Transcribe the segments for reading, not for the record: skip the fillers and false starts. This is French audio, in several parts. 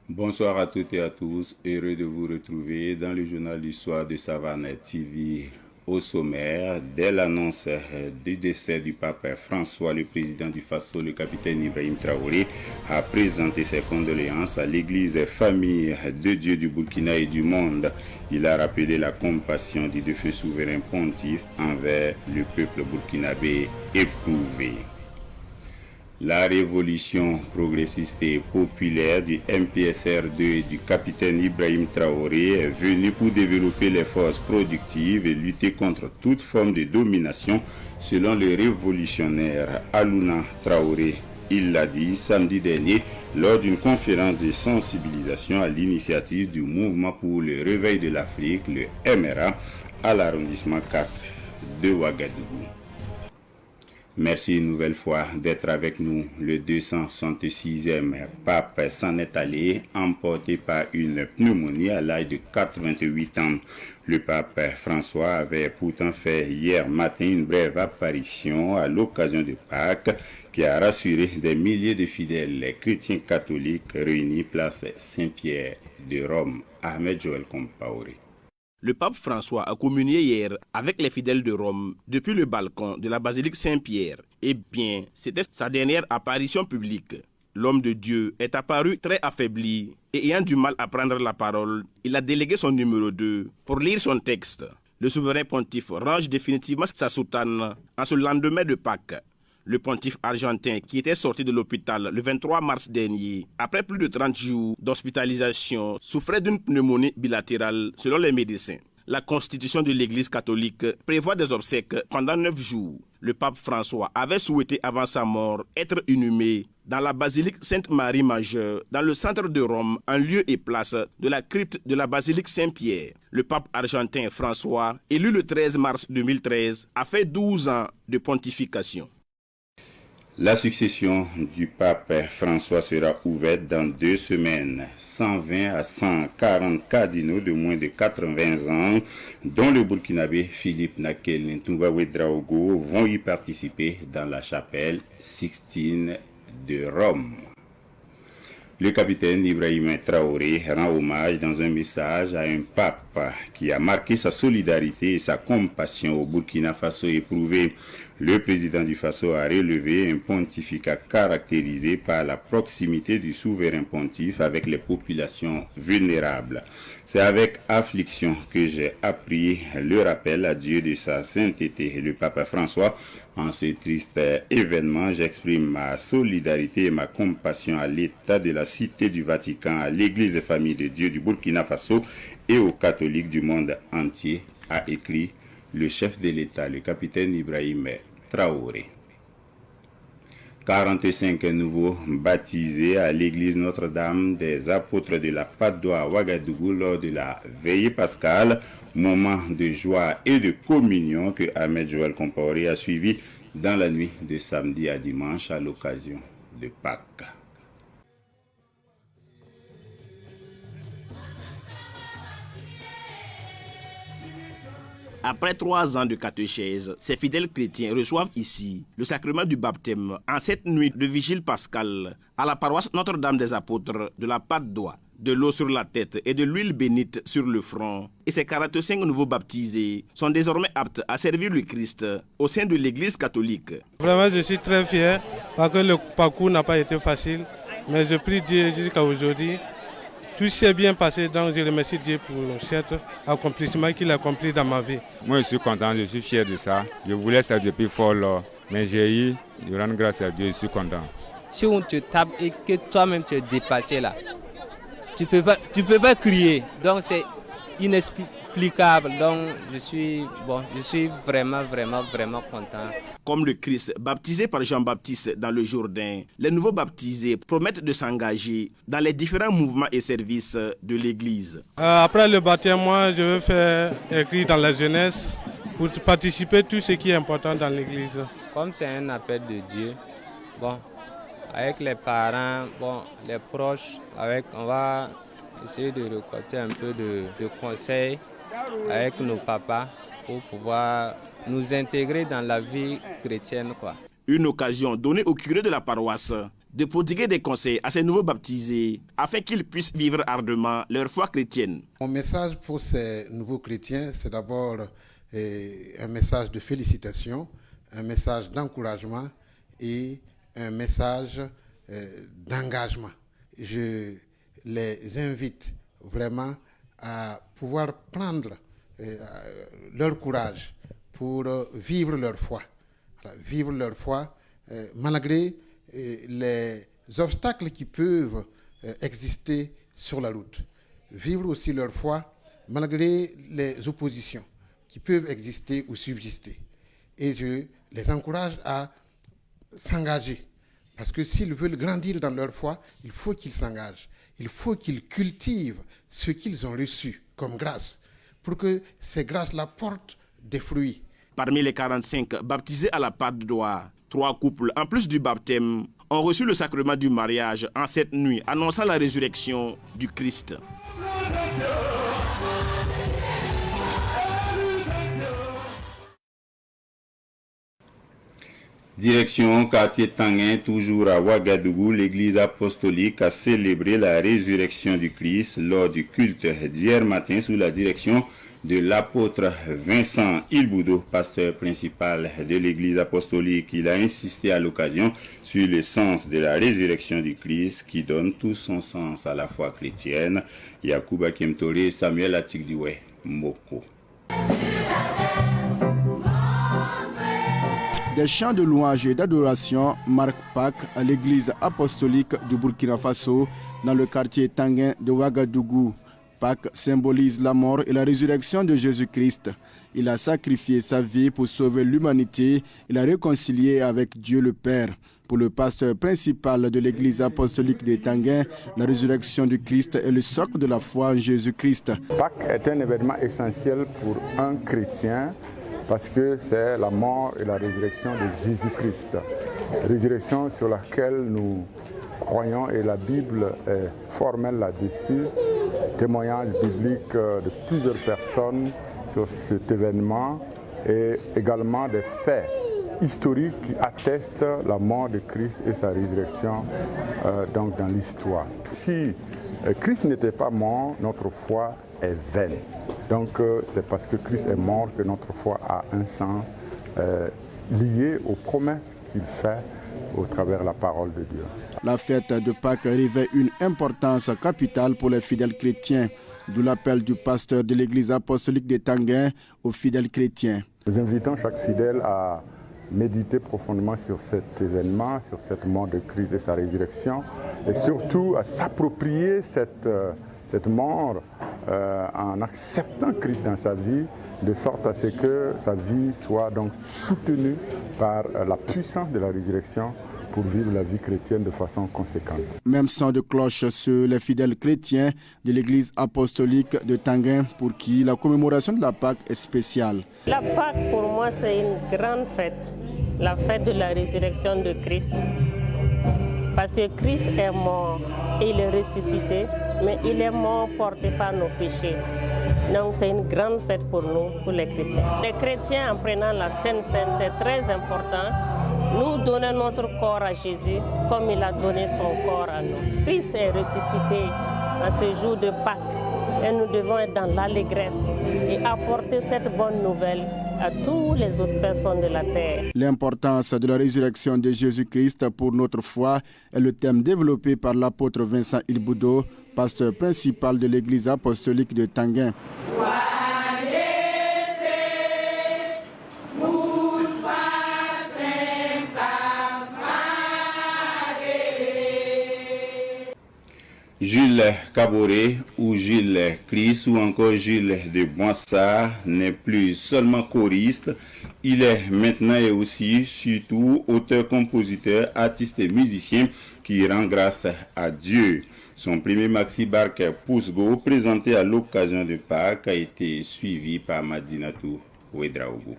Bonsoir à toutes et à tous, heureux de vous retrouver dans le journal du soir de Savane TV. Au sommaire, dès l'annonce du décès du pape François, le président du Faso, le capitaine Ibrahim Traoré, a présenté ses condoléances à l'église famille de Dieu du Burkina et du monde. Il a rappelé la compassion du défunt souverain pontife envers le peuple burkinabé éprouvé. La révolution progressiste et populaire du MPSR2 et du capitaine Ibrahim Traoré est venue pour développer les forces productives et lutter contre toute forme de domination, selon le révolutionnaire Alouna Traoré. Il l'a dit samedi dernier lors d'une conférence de sensibilisation à l'initiative du Mouvement pour le réveil de l'Afrique, le MRA, à l'arrondissement 4 de Ouagadougou. Merci une nouvelle fois d'être avec nous. Le 266e pape s'en est allé, emporté par une pneumonie à l'âge de 88 ans. Le pape François avait pourtant fait hier matin une brève apparition à l'occasion de Pâques qui a rassuré des milliers de fidèles chrétiens catholiques réunis place Saint-Pierre de Rome. Ahmed Joël Compaoré. Le pape François a communié hier avec les fidèles de Rome depuis le balcon de la basilique Saint-Pierre. Eh bien, c'était sa dernière apparition publique. L'homme de Dieu est apparu très affaibli et ayant du mal à prendre la parole, il a délégué son numéro 2 pour lire son texte. Le souverain pontife range définitivement sa soutane en ce lendemain de Pâques. Le pontife argentin, qui était sorti de l'hôpital le 23 mars dernier, après plus de 30 jours d'hospitalisation, souffrait d'une pneumonie bilatérale selon les médecins. La constitution de l'Église catholique prévoit des obsèques pendant 9 jours. Le pape François avait souhaité avant sa mort être inhumé dans la basilique Sainte-Marie Majeure, dans le centre de Rome, en lieu et place de la crypte de la basilique Saint-Pierre. Le pape argentin François, élu le 13 mars 2013, a fait 12 ans de pontification. La succession du pape François sera ouverte dans 2 semaines. 120 à 140 cardinaux de moins de 80 ans, dont le Burkinabé Philippe Nakel Ntumba Ouedraogo, vont y participer dans la chapelle Sixtine de Rome. Le capitaine Ibrahim Traoré rend hommage dans un message à un pape qui a marqué sa solidarité et sa compassion au Burkina Faso éprouvé. Le président du Faso a relevé un pontificat caractérisé par la proximité du souverain pontife avec les populations vulnérables. C'est avec affliction que j'ai appris le rappel à Dieu de sa sainteté. Le pape François, en ce triste événement, j'exprime ma solidarité et ma compassion à l'État de la Cité du Vatican, à l'Église Famille de Dieu du Burkina Faso et aux catholiques du monde entier, a écrit le chef de l'État, le capitaine Ibrahim Traoré. 45 nouveaux baptisés à l'église Notre-Dame des Apôtres de la Patte d'Oie à Ouagadougou lors de la veillée pascale, moment de joie et de communion que Ahmed Joël Compaoré a suivi dans la nuit de samedi à dimanche à l'occasion de Pâques. Après 3 ans de catéchèse, ces fidèles chrétiens reçoivent ici le sacrement du baptême en cette nuit de vigile pascale à la paroisse Notre-Dame des Apôtres de la Patte d'Oie. De l'eau sur la tête et de l'huile bénite sur le front. Et ces 45 nouveaux baptisés sont désormais aptes à servir le Christ au sein de l'Église catholique. Vraiment, je suis très fier parce que le parcours n'a pas été facile. Mais je prie Dieu jusqu'à aujourd'hui. Tout s'est bien passé, donc je remercie Dieu pour cet accomplissement qu'il a accompli dans ma vie. Moi, je suis content, je suis fier de ça. Je voulais ça depuis fort lors, mais j'ai eu, je rends grâce à Dieu, je suis content. Si on te tape et que toi-même tu es dépassé là, tu peux pas crier. Donc c'est inexplicable. Donc je suis vraiment content. Comme le Christ, baptisé par Jean-Baptiste dans le Jourdain, les nouveaux baptisés promettent de s'engager dans les différents mouvements et services de l'Église. Après le baptême, moi, je veux faire écrire dans la jeunesse pour participer à tout ce qui est important dans l'Église. Comme c'est un appel de Dieu, avec les parents, les proches, on va essayer de récolter un peu de conseils avec nos papas pour pouvoir nous intégrer dans la vie chrétienne, quoi. Une occasion donnée au curé de la paroisse de prodiguer des conseils à ces nouveaux baptisés afin qu'ils puissent vivre ardemment leur foi chrétienne. Mon message pour ces nouveaux chrétiens, c'est d'abord un message de félicitations, un message d'encouragement et un message d'engagement. Je les invite vraiment à pouvoir prendre leur courage pour vivre leur foi. Vivre leur foi malgré les obstacles qui peuvent exister sur la route. Vivre aussi leur foi malgré les oppositions qui peuvent exister ou subsister. Et je les encourage à s'engager. Parce que s'ils veulent grandir dans leur foi, il faut qu'ils s'engagent. Il faut qu'ils cultivent ce qu'ils ont reçu comme grâce pour que ces grâces-là portent des fruits. Parmi les 45 baptisés à la Patte d'Oie, 3 couples, en plus du baptême, ont reçu le sacrement du mariage en cette nuit, annonçant la résurrection du Christ. Direction quartier Tanguin, toujours à Ouagadougou, l'église apostolique a célébré la résurrection du Christ lors du culte d'hier matin sous la direction de l'apôtre Vincent Ilboudo, pasteur principal de l'église apostolique. Il a insisté à l'occasion sur le sens de la résurrection du Christ qui donne tout son sens à la foi chrétienne. Yacouba Kemtore, Samuel Atikdiwe, Moko. Des chants de louange et d'adoration marquent Pâques à l'église apostolique du Burkina Faso dans le quartier Tanguin de Ouagadougou. Pâques symbolise la mort et la résurrection de Jésus-Christ. Il a sacrifié sa vie pour sauver l'humanité. Il a réconcilié avec Dieu le Père. Pour le pasteur principal de l'église apostolique de Tanguin, la résurrection du Christ est le socle de la foi en Jésus-Christ. Pâques est un événement essentiel pour un chrétien parce que c'est la mort et la résurrection de Jésus-Christ. Résurrection sur laquelle nous croyons et la Bible est formelle là-dessus. Témoignage biblique de plusieurs personnes sur cet événement et également des faits historiques qui attestent la mort de Christ et sa résurrection donc dans l'histoire. Si Christ n'était pas mort, notre foi est vaine. Donc c'est parce que Christ est mort que notre foi a un sens lié aux promesses qu'il fait au travers de la parole de Dieu. La fête de Pâques revêt une importance capitale pour les fidèles chrétiens, d'où l'appel du pasteur de l'église apostolique de Tanguin aux fidèles chrétiens. Nous invitons chaque fidèle à méditer profondément sur cet événement, sur cette mort de Christ et sa résurrection, et surtout à s'approprier cette mort en acceptant Christ dans sa vie, de sorte à ce que sa vie soit donc soutenue par la puissance de la résurrection pour vivre la vie chrétienne de façon conséquente. Même son de cloche sur les fidèles chrétiens de l'église apostolique de Tanguin pour qui la commémoration de la Pâque est spéciale. La Pâque pour moi c'est une grande fête, la fête de la résurrection de Christ. Parce que Christ est mort et il est ressuscité, mais il est mort porté par nos péchés. Donc c'est une grande fête pour nous, pour les chrétiens. Les chrétiens, en prenant la Sainte Seine, c'est très important. Nous donner notre corps à Jésus comme il a donné son corps à nous. Christ est ressuscité en ce jour de Pâques et nous devons être dans l'allégresse et apporter cette bonne nouvelle à toutes les autres personnes de la terre. L'importance de la résurrection de Jésus-Christ pour notre foi est le thème développé par l'apôtre Vincent Ilboudo, pasteur principal de l'église apostolique de Tanguin. Jules Caboret ou Gilles Christ ou encore Gilles de Boissard n'est plus seulement choriste, il est maintenant et aussi surtout auteur, compositeur, artiste et musicien qui rend grâce à Dieu. Son premier maxi Barque Pousgo, présenté à l'occasion de Pâques, a été suivi par Madinatou Ouedraogo.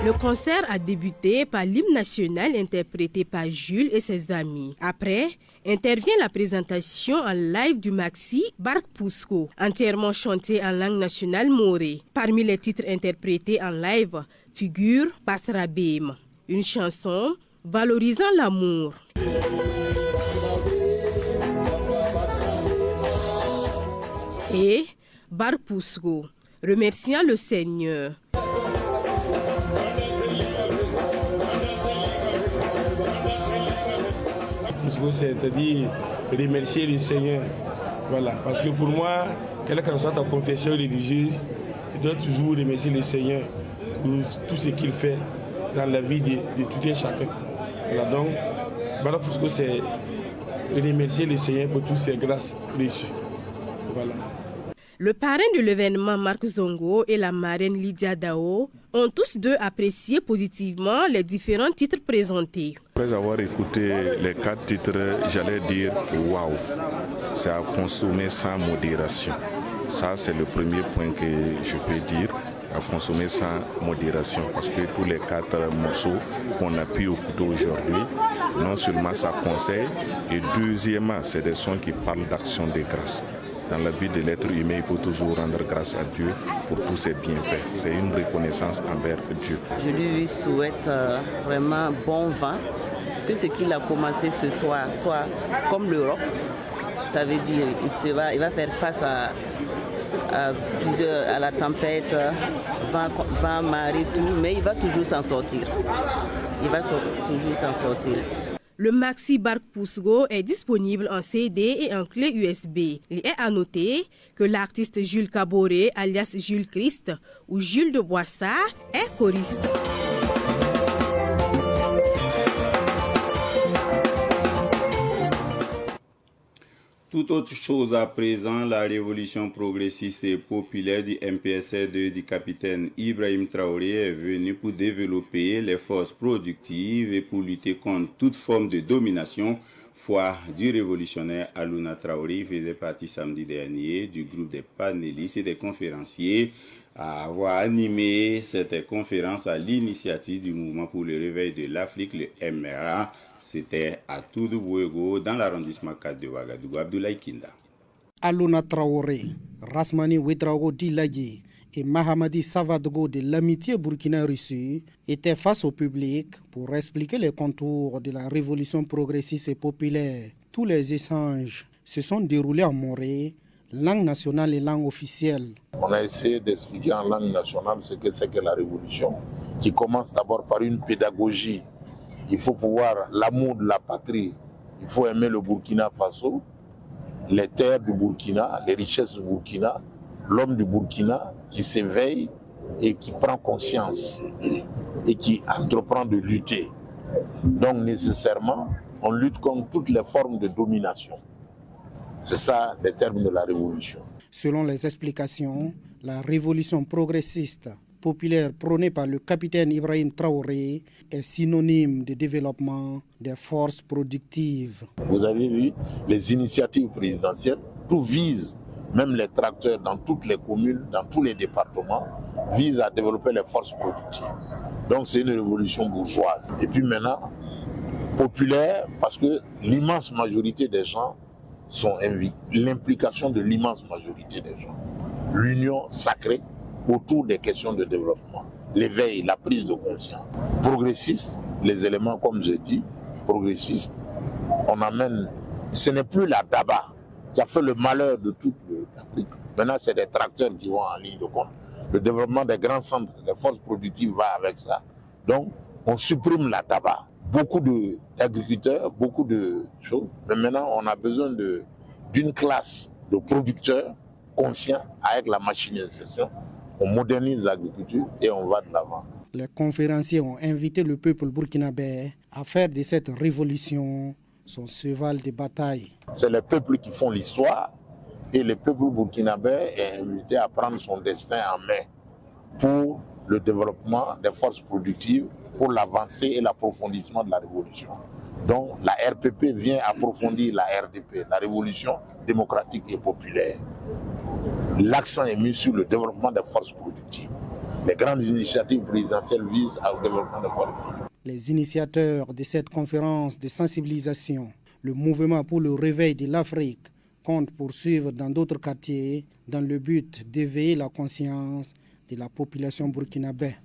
Le concert a débuté par l'hymne national interprété par Jules et ses amis. Après, intervient la présentation en live du maxi Barque Pousgo, entièrement chanté en langue nationale morée. Parmi les titres interprétés en live figure Basra Bem. une chanson valorisant l'amour. Et Bark Pusko, remerciant le Seigneur. C'est-à-dire remercier le Seigneur. Voilà, parce que pour moi, quelle qu'en soit ta confession religieuse, tu dois toujours remercier le Seigneur pour tout ce qu'il fait dans la vie de tout un chacun. Voilà, donc, Bark Pusko, c'est remercier le Seigneur pour toutes ses grâces reçues. Voilà. Le parrain de l'événement, Marc Zongo, et la marraine Lydia Dao ont tous deux apprécié positivement les différents titres présentés. Après avoir écouté les 4 titres, j'allais dire waouh, c'est à consommer sans modération. Ça, c'est le premier point que je peux dire, à consommer sans modération. Parce que tous les 4 morceaux qu'on a pu écouter aujourd'hui, non seulement ça conseille, et deuxièmement, c'est des sons qui parlent d'action de grâce. Dans la vie de l'être humain, il faut toujours rendre grâce à Dieu pour tous ses bienfaits. C'est une reconnaissance envers Dieu. Je lui souhaite vraiment bon vent, que ce qu'il a commencé ce soir soit comme le roc. Ça veut dire qu'il va faire face à la tempête, vent, marée, tout, mais il va toujours s'en sortir. Il va toujours s'en sortir. Le maxi Bark Pusko est disponible en CD et en clé USB. Il est à noter que l'artiste Jules Kaboré, alias Jules Christ ou Jules de Boissard, est choriste. Tout autre chose à présent, la révolution progressiste et populaire du MPSR2 du capitaine Ibrahim Traoré est venue pour développer les forces productives et pour lutter contre toute forme de domination. Foire du révolutionnaire Alouna Traoré faisait partie samedi dernier du groupe des panélistes et des conférenciers à avoir animé cette conférence à l'initiative du mouvement pour le réveil de l'Afrique, le MRA. C'était à Toudou-Bouego, dans l'arrondissement 4 de Ouagadougou. Abdoulaye Kinda. Alouna Traoré, Rasmani Ouedraogo Dilaye et Mahamadi Savadogo de l'amitié burkina-russe étaient face au public pour expliquer les contours de la révolution progressiste et populaire. Tous les échanges se sont déroulés en moré, langue nationale et langue officielle. On a essayé d'expliquer en langue nationale ce que c'est que la révolution, qui commence d'abord par une pédagogie. Il faut pouvoir l'amour de la patrie, il faut aimer le Burkina Faso, les terres du Burkina, les richesses du Burkina, l'homme du Burkina qui s'éveille et qui prend conscience et qui entreprend de lutter. Donc nécessairement, on lutte contre toutes les formes de domination. C'est ça les termes de la révolution. Selon les explications, la révolution progressiste populaire prônée par le capitaine Ibrahim Traoré est synonyme de développement des forces productives. Vous avez vu les initiatives présidentielles, tout vise, même les tracteurs dans toutes les communes, dans tous les départements, visent à développer les forces productives. Donc c'est une révolution bourgeoise. Et puis maintenant, populaire, parce que l'immense majorité des gens sont invités. L'implication de l'immense majorité des gens. L'union sacrée autour des questions de développement. L'éveil, la prise de conscience. Progressiste, les éléments, comme j'ai dit, progressistes, on amène, ce n'est plus la Daba qui a fait le malheur de toute l'Afrique. Maintenant, c'est des tracteurs qui vont en ligne de compte. Le développement des grands centres, les forces productives va avec ça. Donc, on supprime la Daba. Beaucoup d'agriculteurs, beaucoup de choses. Mais maintenant, on a besoin d'une classe de producteurs conscients avec la machinisation. On modernise l'agriculture et on va de l'avant. Les conférenciers ont invité le peuple burkinabé à faire de cette révolution son cheval de bataille. C'est les peuples qui font l'histoire et le peuple burkinabé est invité à prendre son destin en main pour le développement des forces productives, pour l'avancée et l'approfondissement de la révolution. Donc la RPP vient approfondir la RDP, la révolution démocratique et populaire. L'accent est mis sur le développement des forces productives. Les grandes initiatives présidentielles visent au développement des forces productives. Les initiateurs de cette conférence de sensibilisation, le mouvement pour le réveil de l'Afrique, comptent poursuivre dans d'autres quartiers dans le but d'éveiller la conscience de la population burkinabé.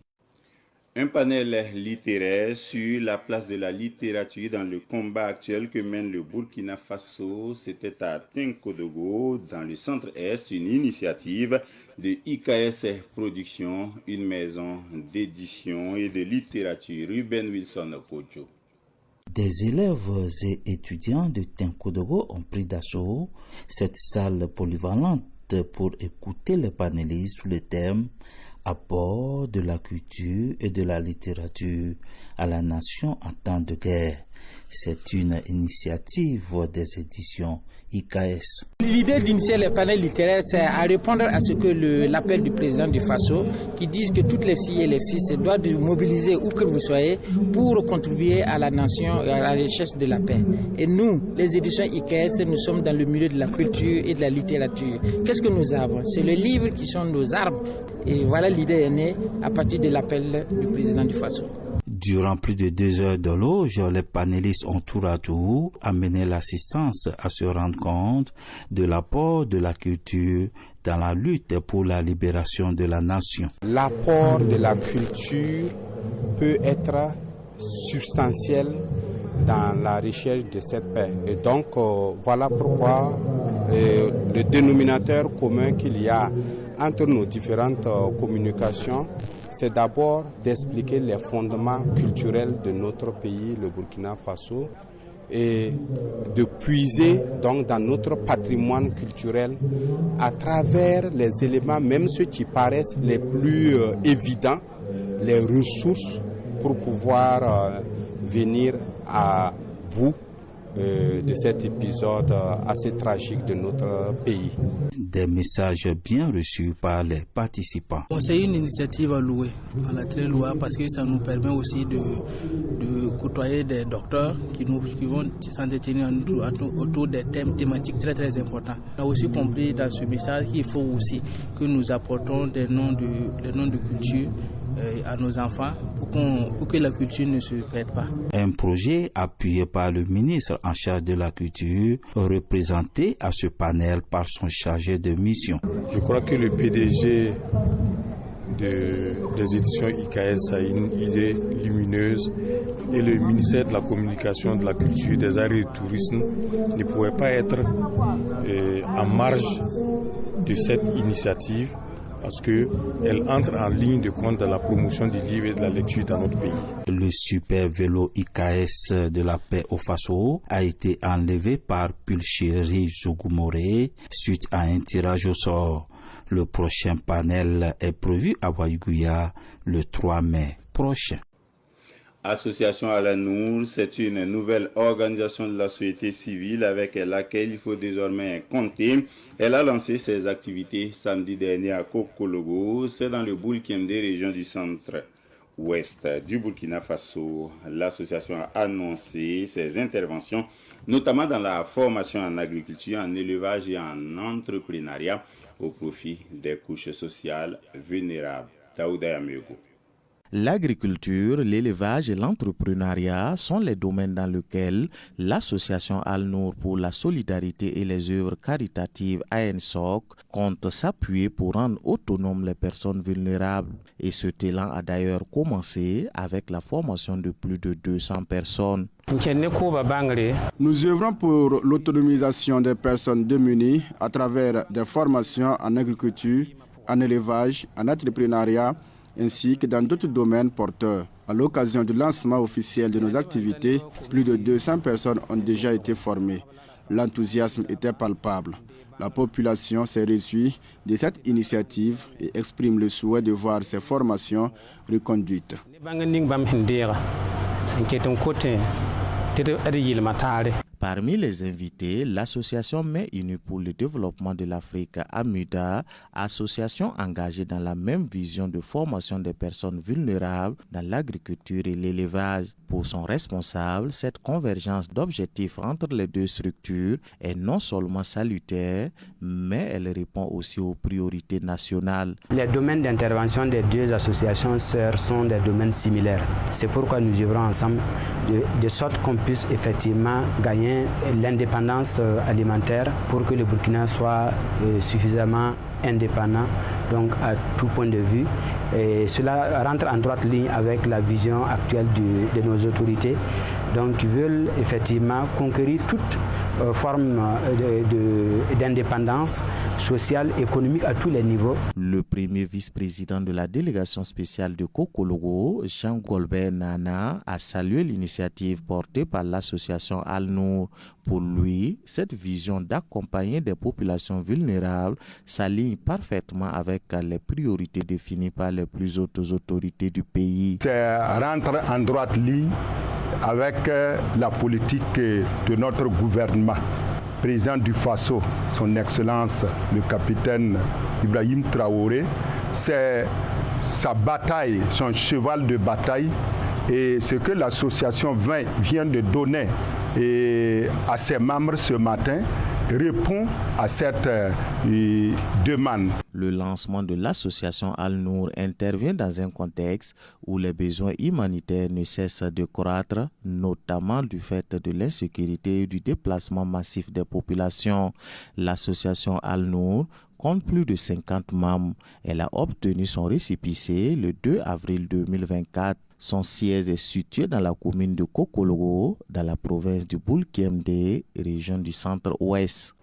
Un panel littéraire sur la place de la littérature dans le combat actuel que mène le Burkina Faso. C'était à Tinkodogo, dans le centre-est, une initiative de IKS Productions, une maison d'édition et de littérature. Ruben Wilson Kojo. Des élèves et étudiants de Tinkodogo ont pris d'assaut cette salle polyvalente pour écouter les panélistes sous le thème apport de la culture et de la littérature à la nation en temps de guerre. C'est une initiative des éditions IKS. L'idée d'initier les panels littéraires, c'est à répondre à ce que l'appel du président du Faso, qui dit que toutes les filles et les fils doivent mobiliser où que vous soyez pour contribuer à la nation et à la recherche de la paix. Et nous, les éditions IKS, nous sommes dans le milieu de la culture et de la littérature. Qu'est-ce que nous avons? C'est le livre qui sont nos armes. Et voilà, l'idée est née à partir de l'appel du président du Faso. Durant plus de 2 heures de loge, les panélistes ont tour à tour amené l'assistance à se rendre compte de l'apport de la culture dans la lutte pour la libération de la nation. L'apport de la culture peut être substantiel dans la recherche de cette paix. Et donc, voilà pourquoi le dénominateur commun qu'il y a entre nos différentes communications, c'est d'abord d'expliquer les fondements culturels de notre pays, le Burkina Faso, et de puiser donc dans notre patrimoine culturel à travers les éléments, même ceux qui paraissent les plus évidents, les ressources pour pouvoir venir à bout de cet épisode assez tragique de notre pays. Des messages bien reçus par les participants. C'est une initiative à louer, à la très louable, parce que ça nous permet aussi de côtoyer des docteurs qui vont s'entretenir autour des thèmes thématiques très très importants. On a aussi compris dans ce message qu'il faut aussi que nous apportons des noms de culture à nos enfants pour que la culture ne se perde pas. Un projet appuyé par le ministre en charge de la culture, représenté à ce panel par son chargé de mission. Je crois que le PDG des éditions IKS a une idée lumineuse et le ministère de la Communication, de la Culture, des Arts et du Tourisme ne pouvait pas être en marge de cette initiative, parce qu'elle entre en ligne de compte dans la promotion du livre et de la lecture dans notre pays. Le super vélo IKS de la paix au Faso a été enlevé par Pulchéry Zougoumoré suite à un tirage au sort. Le prochain panel est prévu à Ouagadougou le 3 mai prochain. Association Al-Nour, c'est une nouvelle organisation de la société civile avec laquelle il faut désormais compter. Elle a lancé ses activités samedi dernier à Kokologo, c'est dans le Boulkemde, région du centre-ouest du Burkina Faso. L'association a annoncé ses interventions, notamment dans la formation en agriculture, en élevage et en entrepreneuriat au profit des couches sociales vulnérables. Daouda Yamego. L'agriculture, l'élevage et l'entrepreneuriat sont les domaines dans lesquels l'association Al-Nour pour la solidarité et les œuvres caritatives ANSOC compte s'appuyer pour rendre autonomes les personnes vulnérables. Et ce élan a d'ailleurs commencé avec la formation de plus de 200 personnes. Nous œuvrons pour l'autonomisation des personnes démunies à travers des formations en agriculture, en élevage, en entrepreneuriat, ainsi que dans d'autres domaines porteurs. À l'occasion du lancement officiel de nos activités, plus de 200 personnes ont déjà été formées. L'enthousiasme était palpable. La population s'est réjouie de cette initiative et exprime le souhait de voir ces formations reconduites. Parmi les invités, l'association Mains Unies pour le développement de l'Afrique, AMUDA, association engagée dans la même vision de formation des personnes vulnérables dans l'agriculture et l'élevage. Pour son responsable, cette convergence d'objectifs entre les deux structures est non seulement salutaire, mais elle répond aussi aux priorités nationales. Les domaines d'intervention des deux associations sœurs sont des domaines similaires. C'est pourquoi nous œuvrons ensemble de sorte qu'on puisse effectivement gagner l'indépendance alimentaire pour que le Burkina soit suffisamment indépendant, donc à tout point de vue, Et cela rentre en droite ligne avec la vision actuelle de nos autorités. Donc, ils veulent effectivement conquérir toute forme d'indépendance sociale, économique à tous les niveaux. Le premier vice-président de la délégation spéciale de Kokologo, Jean-Golbert Nana, a salué l'initiative portée par l'association Al-Nour. Pour lui, cette vision d'accompagner des populations vulnérables s'aligne parfaitement avec les priorités définies par les plus hautes autorités du pays. C'est rentrer en droite ligne avec la politique de notre gouvernement. Président du Faso, son Excellence le capitaine Ibrahim Traoré, c'est sa bataille, son cheval de bataille, et ce que l'association vient de donner à ses membres ce matin répond à cette demande. Le lancement de l'association Al-Nour intervient dans un contexte où les besoins humanitaires ne cessent de croître, notamment du fait de l'insécurité et du déplacement massif des populations. L'association Al-Nour compte plus de 50 membres. Elle a obtenu son récépissé le 2 avril 2024. Son siège est situé dans la commune de Kokologo, dans la province du Boulkemde, région du centre-ouest.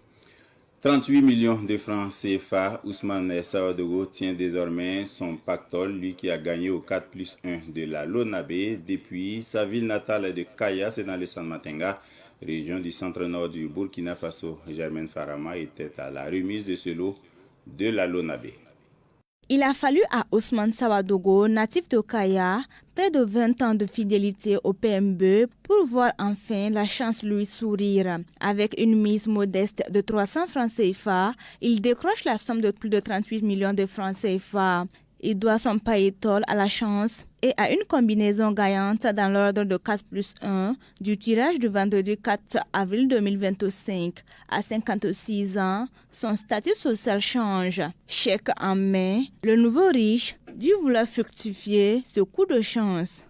38 millions de francs CFA, Ousmane Sawadogo tient désormais son pactole, lui qui a gagné au 4+1 de la Lonabé depuis sa ville natale de Kaya, c'est dans le San-Matenga, région du centre-nord du Burkina Faso. Germaine Farama était à la remise de ce lot de la Lonabé. Il a fallu à Ousmane Sawadogo, natif de Kaya, près de 20 ans de fidélité au PMB pour voir enfin la chance lui sourire. Avec une mise modeste de 300 francs CFA, il décroche la somme de plus de 38 millions de francs CFA. Il doit son païtol à la chance et à une combinaison gagnante dans l'ordre de 4+1 du tirage du vendredi 4 avril 2025. À 56 ans, son statut social change. Chèque en main, le nouveau riche dut vouloir fructifier ce coup de chance.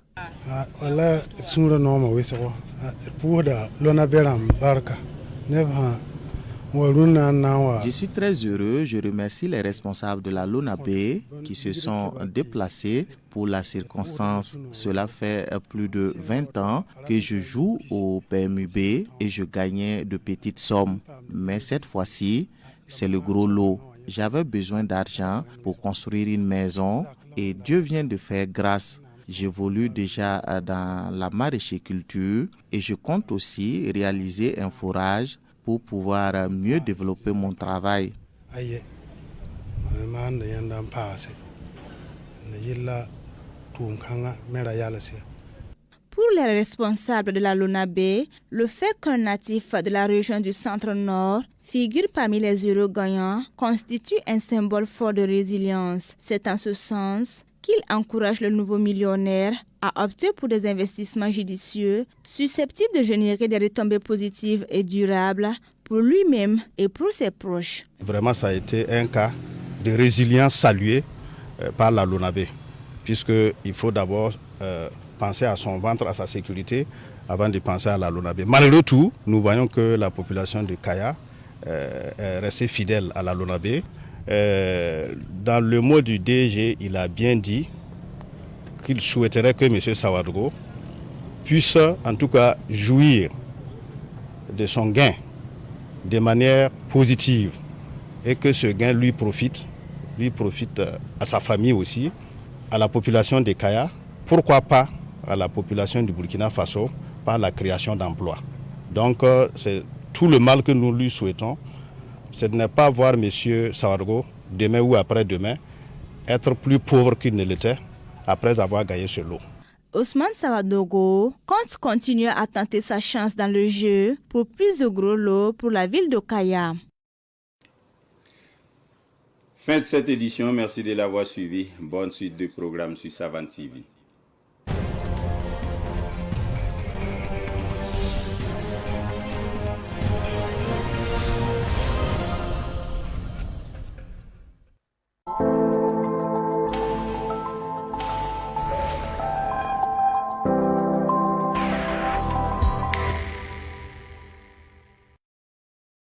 Je suis très heureux, je remercie les responsables de la Lonabé qui se sont déplacés pour la circonstance. Cela fait plus de 20 ans que je joue au PMUB et je gagnais de petites sommes. Mais cette fois-ci, c'est le gros lot. J'avais besoin d'argent pour construire une maison et Dieu vient de faire grâce. J'évolue déjà dans la maraîchiculture et je compte aussi réaliser un forage pour pouvoir mieux développer mon travail. Pour les responsables de la Lonabé, le fait qu'un natif de la région du centre-nord figure parmi les heureux gagnants constitue un symbole fort de résilience. C'est en ce sens qu'il encourage le nouveau millionnaire à opter pour des investissements judicieux susceptibles de générer des retombées positives et durables pour lui-même et pour ses proches. Vraiment, ça a été un cas de résilience salué par la Lonabé, puisqu'il faut d'abord penser à son ventre, à sa sécurité, avant de penser à la Lonabé. Malgré tout, nous voyons que la population de Kaya est restée fidèle à la Lonabé. Dans le mot du DG, il a bien dit qu'il souhaiterait que M. Sawadogo puisse en tout cas jouir de son gain de manière positive et que ce gain lui profite à sa famille aussi, à la population de Kaya, pourquoi pas à la population du Burkina Faso par la création d'emplois. Donc c'est tout le mal que nous lui souhaitons, ce n'est pas voir M. Sawadogo demain ou après-demain être plus pauvre qu'il ne l'était après avoir gagné ce lot. Ousmane Sawadogo compte continuer à tenter sa chance dans le jeu pour plus de gros lots pour la ville de Kaya. Fin de cette édition, merci de l'avoir suivi. Bonne suite de programmes sur Savane TV.